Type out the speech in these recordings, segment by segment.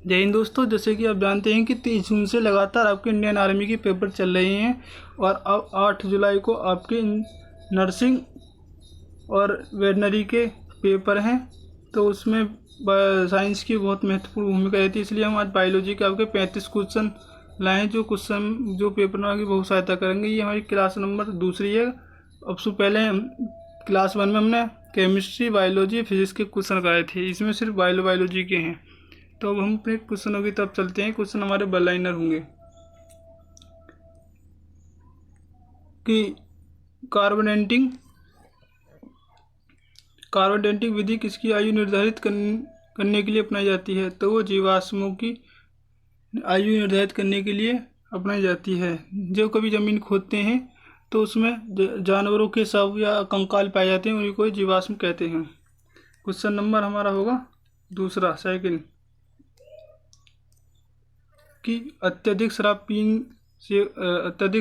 जय हिंद दोस्तों। जैसे कि आप जानते हैं कि 30 जून से लगातार आपके इंडियन आर्मी के पेपर चल रहे हैं और अब 8 जुलाई को आपके नर्सिंग और वेटनरी के पेपर हैं। तो उसमें साइंस की बहुत महत्वपूर्ण भूमिका रहती है, इसलिए हम आज बायोलॉजी के आपके 35 क्वेश्चन लाएँ जो पेपर में आपकी बहुत सहायता करेंगे। ये हमारी क्लास नंबर दूसरी है। अब से पहले क्लास 1 में हमने केमिस्ट्री, बायोलॉजी, फिजिक्स के क्वेश्चन कराए थे। इसमें सिर्फ बायोलॉजी के हैं। तो अब हम अपने क्वेश्चनों की तरफ चलते हैं। क्वेश्चन हमारे वन लाइनर होंगे कि कार्बोनेटिंग कार्बोडेंटिंग विधि किसकी आयु निर्धारित करने के लिए अपनाई जाती है? तो वो जीवाश्मों की आयु निर्धारित करने के लिए अपनाई जाती है। जो कभी ज़मीन खोदते हैं तो उसमें जानवरों के शव या कंकाल पाए जाते हैं, उन्हीं को जीवाश्म कहते हैं। क्वेश्चन नंबर हमारा होगा दूसरा, सेकंड, कि अत्यधिक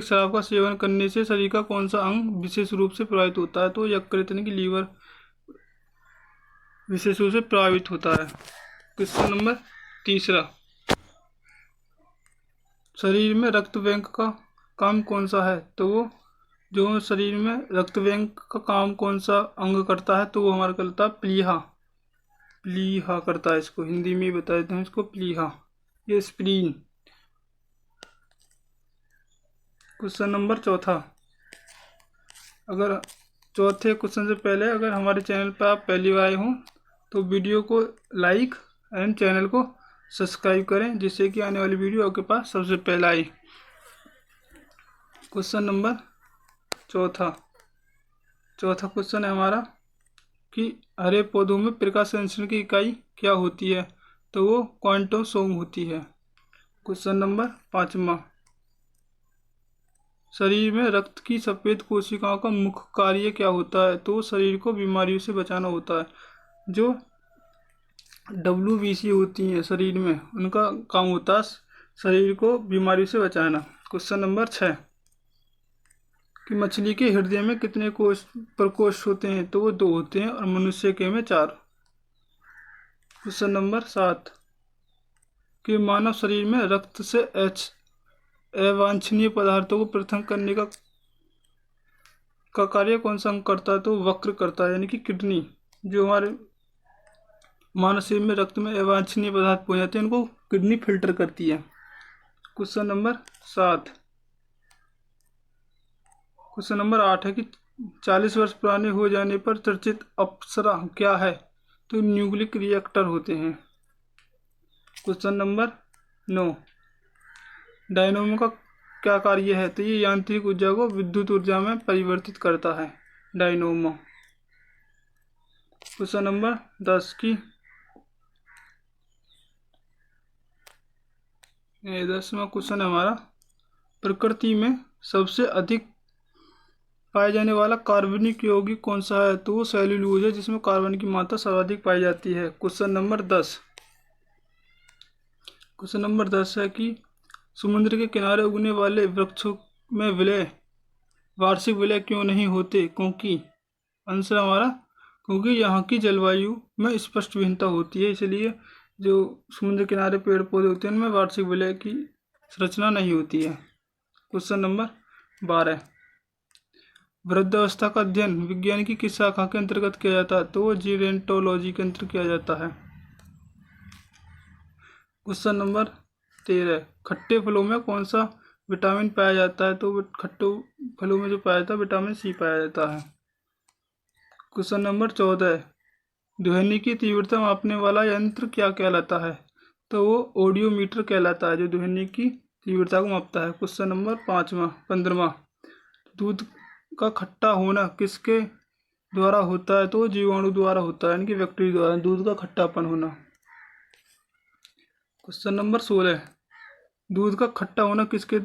शराब का सेवन करने से शरीर का कौन सा अंग विशेष रूप से प्रभावित होता है? तो यकृत यानी कि लीवर विशेष रूप से प्रभावित होता है। क्वेश्चन नंबर तीसरा, शरीर में रक्त बैंक का काम कौन सा है? तो वो जो शरीर में रक्त बैंक का काम कौन सा अंग करता है? तो वो हमारा करता है प्लीहा। प्लीहा करता है, इसको हिंदी में बता देते हैं, इसको प्लीहा, ये स्प्लीन। क्वेश्चन नंबर चौथा, अगर चौथे क्वेश्चन से पहले अगर हमारे चैनल पर आप पहली बार आए हों तो वीडियो को लाइक एंड चैनल को सब्सक्राइब करें, जिससे कि आने वाली वीडियो आपके पास सबसे पहले आए। क्वेश्चन नंबर चौथा क्वेश्चन है हमारा कि हरे पौधों में प्रकाश संश्लेषण की इकाई क्या होती है? तो वो क्वांटोसोम होती है। क्वेश्चन नंबर पाँचवा, शरीर में रक्त की सफ़ेद कोशिकाओं का मुख्य कार्य क्या होता है? तो शरीर को बीमारियों से बचाना होता है। जो WBC होती हैं शरीर में, उनका काम होता है शरीर को बीमारियों से बचाना। क्वेश्चन नंबर 6, कि मछली के हृदय में कितने प्रकोष्ठ होते हैं? तो वो 2 होते हैं और मनुष्य के में 4। क्वेश्चन नंबर 7, कि मानव शरीर में रक्त से अवांछनीय पदार्थों को पृथक करने का कार्य कौन सा अंग करता है? तो वक्र करता है, यानी कि किडनी। जो हमारे मानव शरीर में रक्त में अवांछनीय पदार्थ पहुंच जाते हैं, उनको किडनी फिल्टर करती है। क्वेश्चन नंबर 7, क्वेश्चन नंबर 8 है कि 40 वर्ष पुराने हो जाने पर चर्चित अप्सरा क्या है? तो न्यूक्लिक रिएक्टर होते हैं। क्वेश्चन नंबर 9, डायनोमो का क्या कार्य है? तो ये यांत्रिक ऊर्जा को विद्युत ऊर्जा में परिवर्तित करता है, डायनोमो। क्वेश्चन नंबर 10 की 10वां क्वेश्चन है हमारा, प्रकृति में सबसे अधिक पाए जाने वाला कार्बनिक यौगिक कौन सा है? तो वो सेल्यूलोज है, जिसमें कार्बन की मात्रा सर्वाधिक पाई जाती है। क्वेश्चन नंबर 10 है कि समुद्र के किनारे उगने वाले वृक्षों में वार्षिक विलय क्यों नहीं होते? आंसर हमारा, क्योंकि यहाँ की जलवायु में स्पष्ट भिन्नता होती है, इसलिए जो समुद्र किनारे पेड़ पौधे होते हैं उनमें वार्षिक विलय की संरचना नहीं होती है। क्वेश्चन नंबर 12, वृद्धावस्था का अध्ययन विज्ञान की किस शाखा के अंतर्गत किया जाता है? तो वो जीरेंटोलॉजी के अंतर्गत किया जाता है। क्वेश्चन नंबर 13, खट्टे फलों में कौन सा विटामिन पाया जाता है? तो खट्टे फलों में जो पाया जाता है विटामिन C पाया जाता है। क्वेश्चन नंबर 14, ध्वनि की तीव्रता मापने वाला यंत्र क्या कहलाता है? तो वो ऑडियोमीटर कहलाता है, जो ध्वनि की तीव्रता को मापता है। क्वेश्चन नंबर 15, दूध का खट्टा होना किसके द्वारा होता है? तो जीवाणु द्वारा होता है, यानी कि बैक्टीरिया द्वारा दूध का खट्टापन होना। क्वेश्चन नंबर 16, दूध का खट्टा होना किसके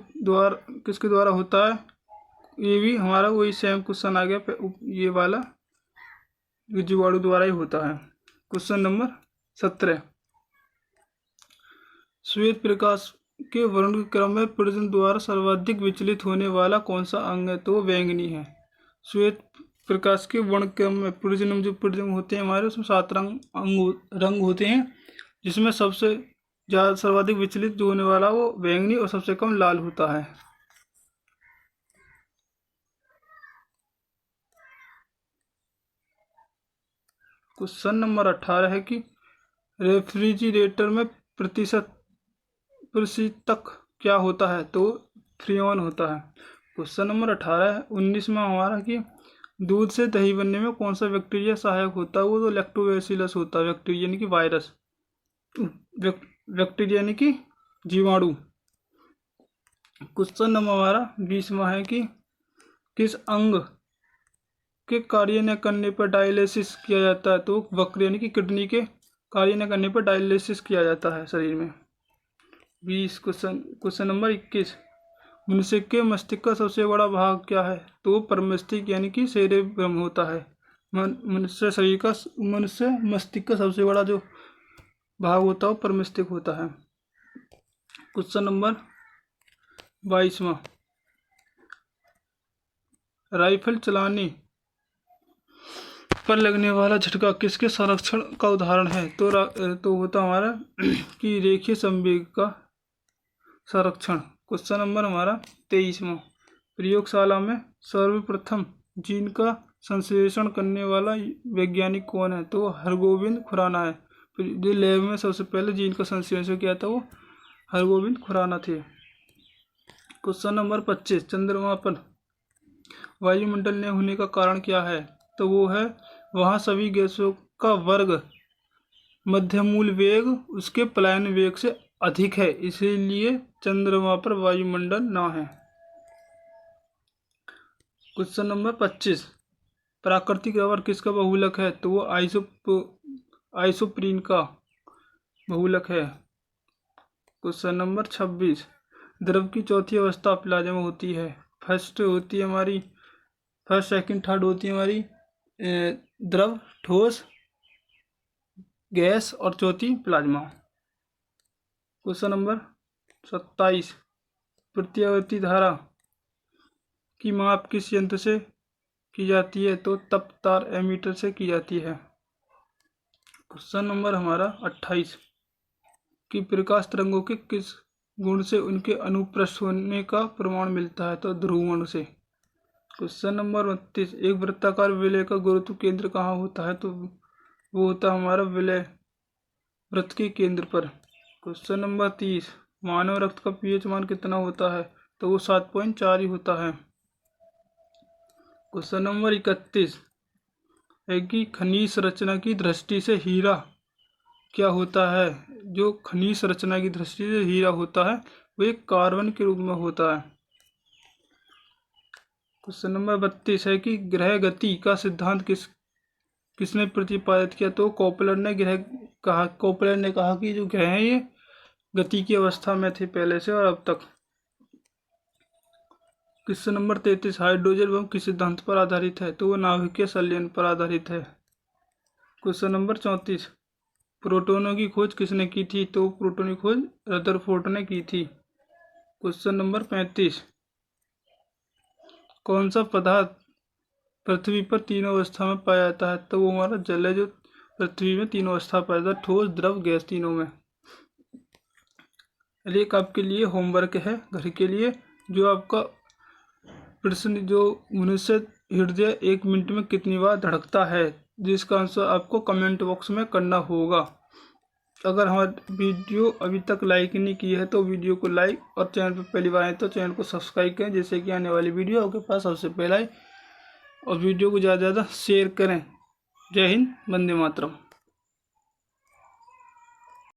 द्वारा होता है? ये भी हमारा वही सेम क्वेश्चन आ गया, ये वाला जीवाणु द्वारा ही होता है। क्वेश्चन नंबर 17, श्वेत प्रकाश के वर्ण के क्रम में प्रिज्म द्वारा सर्वाधिक विचलित होने वाला कौन सा अंग है? तो बैंगनी है। श्वेत प्रकाश के वर्ण क्रम में प्रिज्म होते हैं हमारे, उसमें 7 रंग होते हैं, जिसमें सबसे ज़्यादा सर्वाधिक विचलित जो होने वाला वो बैंगनी और सबसे कम लाल होता है। क्वेश्चन नंबर 18 है कि रेफ्रिजरेटर में प्रतिशतक क्या होता है, तो फ्रीऑन होता है। क्वेश्चन नंबर 18 है 19वां हमारा कि दूध से दही बनने में कौन सा बैक्टीरिया सहायक होता है, वो तो लैक्टोबैसिलस होता है, बैक्टीरिया यानी कि वायरस, बैक्टीरिया यानी कि जीवाणु। क्वेश्चन नंबर हमारा 20वां है कि किस अंग के कार्य न करने पर डायलिसिस किया जाता है, तो वक्र यानी कि किडनी के कार्य न करने पर डायलिसिस किया जाता है शरीर में। 20 क्वेश्चन नंबर 21 मनुष्य के मस्तिष्क का सबसे बड़ा भाग क्या है, तो परमस्तिष्क यानी कि सेरेब्रम होता है। मनुष्य मस्तिष्क का सबसे बड़ा जो भाग होता है वो परमस्तिष्क होता है। क्वेश्चन नंबर 22वां राइफल चलाने पर लगने वाला झटका किसके संरक्षण का उदाहरण है, तो होता हमारा कि रेखीय संवेग का संरक्षण। क्वेश्चन नंबर हमारा 23वां प्रयोगशाला में सर्वप्रथम जीन का संश्लेषण करने वाला वैज्ञानिक कौन है, तो हरगोविंद खुराना है। जो लैब में सबसे पहले जीन का संश्लेषण किया था वो हरगोविंद खुराना थे। क्वेश्चन नंबर 25 चंद्रमा पर वायुमंडल ने होने का कारण क्या है, तो वो है वहाँ सभी गैसों का वर्ग मध्यमूल वेग उसके पलायन वेग से अधिक है, इसीलिए चंद्रमा पर वायुमंडल ना है। क्वेश्चन नंबर 25 प्राकृतिक रबर किसका बहुलक है, तो वो आइसोप्रीन का बहुलक है। क्वेश्चन नंबर 26 द्रव की चौथी अवस्था प्लाज्मा होती है। फर्स्ट होती है हमारी फर्स्ट सेकंड थर्ड होती है हमारी द्रव, ठोस, गैस और चौथी प्लाज्मा। क्वेश्चन नंबर 27 प्रत्यावर्ती धारा की माप किस यंत्र से की जाती है, तो तप तार एमीटर से की जाती है। क्वेश्चन नंबर हमारा 28 कि प्रकाश तरंगों के किस गुण से उनके अनुप्रस्थ होने का प्रमाण मिलता है, तो ध्रुवण से। क्वेश्चन नंबर 32 एक वृत्ताकार विलय का गुरुत्व केंद्र कहाँ होता है, तो वो होता है हमारा विलय वृत्त के केंद्र पर। क्वेश्चन नंबर 30 मानव रक्त का पीएच मान कितना होता है, तो वो 7.4 ही होता है। क्वेश्चन नंबर 31 है कि खनिज रचना की दृष्टि से हीरा क्या होता है, जो खनिज रचना की दृष्टि से हीरा होता है वो एक कार्बन के रूप में होता है। क्वेश्चन नंबर 32 है कि ग्रह गति का सिद्धांत किसने प्रतिपादित किया, तो कोपलर ने कहा कि जो ग्रह हैं ये गति की अवस्था में थे पहले से और अब तक। क्वेश्चन नंबर 33 हाइड्रोजन बम किस सिद्धांत पर आधारित है, तो वो नाभिकीय संलयन पर आधारित है। क्वेश्चन नंबर 34 प्रोटॉनों की खोज किसने की थी, तो प्रोटॉन की खोज रदरफोर्ड ने की थी। क्वेश्चन नंबर 35 कौन सा पदार्थ पृथ्वी पर तीनों अवस्था में पाया जाता है, तो वो हमारा जल है जो पृथ्वी में तीनों अवस्था पाया जाता है, ठोस द्रव गैस तीनों में। एक आपके लिए होमवर्क है घर के लिए, जो आपका प्रश्न जो मनुष्य हृदय 1 मिनट में कितनी बार धड़कता है, जिसका आंसर आपको कमेंट बॉक्स में करना होगा। अगर हमारी वीडियो अभी तक लाइक नहीं की है तो वीडियो को लाइक और चैनल पर पहली बार आए तो चैनल को सब्सक्राइब करें, जिससे कि आने वाली वीडियो आपके पास सबसे पहले आए, और वीडियो को ज़्यादा से ज़्यादा शेयर करें। जय हिंद, वंदे मातरम।